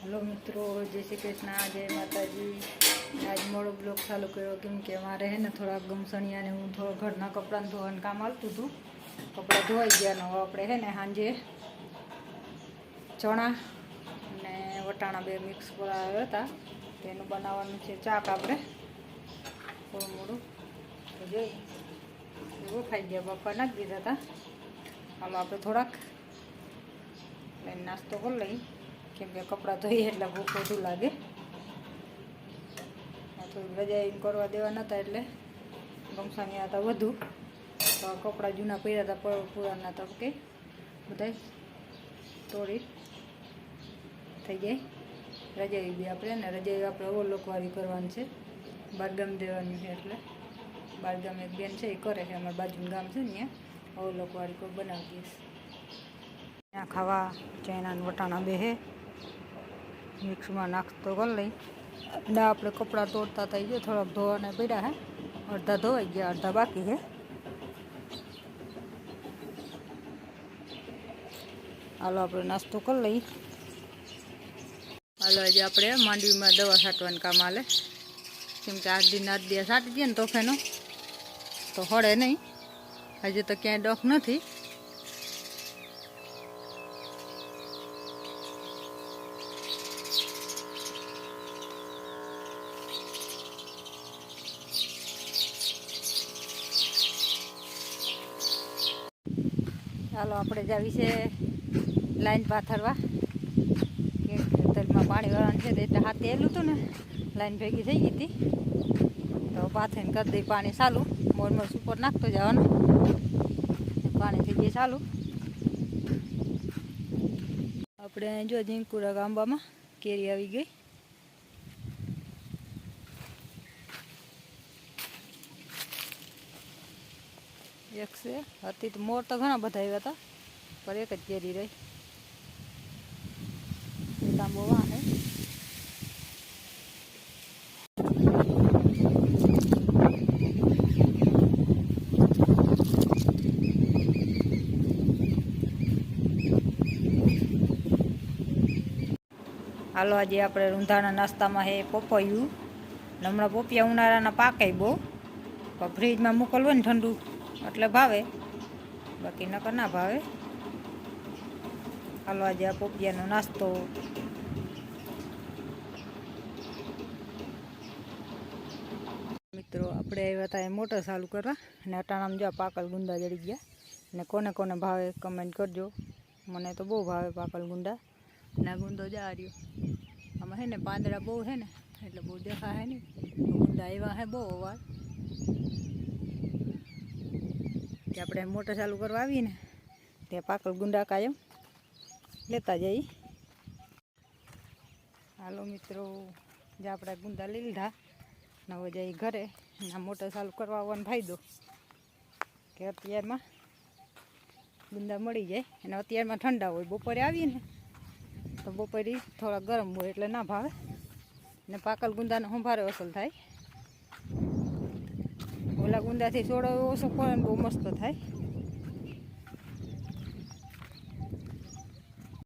Hello मित्रों, जय श्री कृष्ण, जय माताजी। आज मोड़ो ब्लॉग चालू करो केम के मारे है ने थोड़ा गमसणिया ने हूँ थोड़ा घरना कपड़ा धोवानुं काम आवतुं हतुं। कपड़ा धोवाई गया ने हवे आपणे है ने सांजे चणा ने वटाणा बे मिक्स कराव्या हता तेनुं बनाववानुं छे चाक। आपणे थोडुं मोडुं तो जोई एवो खाई गया बापा नाखी दीधा हता। हालो आपणे थोड़ाक नास्तो कर लई केम के कपड़ा धोई एटले भूख वधु लागे। थोड़ी रजाई करवा देवाना हता एटले गमसाणिया हता वधु तो कपड़ा जूना पड्या हता पुराना तो के बधाय तोड़ी थई गई। रजाई बी आपणे ने रजाई आपणे ओवरलोकवाળી करवानी छे, बारगाम देवानी छे एटले बारगाम एक बेन छे ए करे छे। अमार बाजुनुं गाम छे ने ओवरलोकवाળી को बनावी दीश। ત્યાં ખાવા ચણા વટાણા બે હે મિક્સમાં નાખતો કરી લઈ અને આપણે કપડાં તોડતા થઈ ગયો થોડાક ધોવાના પડ્યા હે, અડધા ધોવાઈ ગયા અડધા બાકી છે। હાલો આપણે નાસ્તો કરી લઈ। હાલો આજે આપણે માંડવીમાં દવા છાંટવાનું કામ હાલે કેમ કે 8 દિવસ છાંટી દઈએ ને તોફેનો તો હળે નહીં। હજી તો ક્યાંય ડોક નથી। ચાલો આપણે જાવી છે લાઈન પાથરવા કે ખેતરમાં પાણી વળવાનું છે એટલે હાથે એલું હતું ને લાઈન ભેગી થઈ ગઈ હતી તો પાથરીને કરી દઈ પાણી ચાલુ। મોર સુપર નાખતો જવાનું પાણી થઈ ગઈ ચાલુ। આપણે જો જીંકુડા ગામડામાં કેરી આવી ગઈ। एक से अति तो मोर तो घना बधा आव्या हता पर एक ज केरी रही लांबो वाह है। हालो आज आपणे रूंधाना नास्ता में है पपैयुं। हमणां पपिया उनाळाना पाके बहु पण फ्रीज में मोकलवो ने ठंडू એટલે ભાવે બાકી નકર ના ભાવે। હાલો આજે આ પોપિયાનો નાસ્તો। મિત્રો આપણે આવ્યા હતા મોટર ચાલુ કરવા અને અટાણામાં જો પાકલ ગુંદા જડી ગયા ને કોને કોને ભાવે કમેન્ટ કરજો। મને તો બહુ ભાવે પાકલ ગુંદા ના ગુંદો જા રહ્યો આમાં હે ને પાંદડા બહુ હે ને એટલે બહુ દેખાય નહીં ગુંદા આવ્યા હે બહુ વાર। આપણે મોટર ચાલુ કરવા આવીએ ને ત્યાં પાકલ ગુંડા કાયમ લેતા જઈએ। હાલો મિત્રો જે આપણે ગુંદા લઈ લીધા ને હવે જઈએ ઘરે। આ મોટર ચાલુ કરવા આવવાનો ફાયદો કે અત્યારમાં ગુંદા મળી જાય અને અત્યારમાં ઠંડા હોય। બપોરે આવીએ ને તો બપોરે થોડા ગરમ હોય એટલે ના ભાવે ને પાકલ ગુંદાનો સંભારે અસલ થાય। ઓલા ગુંદાથી સોડો ઓછો પડે ને બહુ મસ્ત થાય।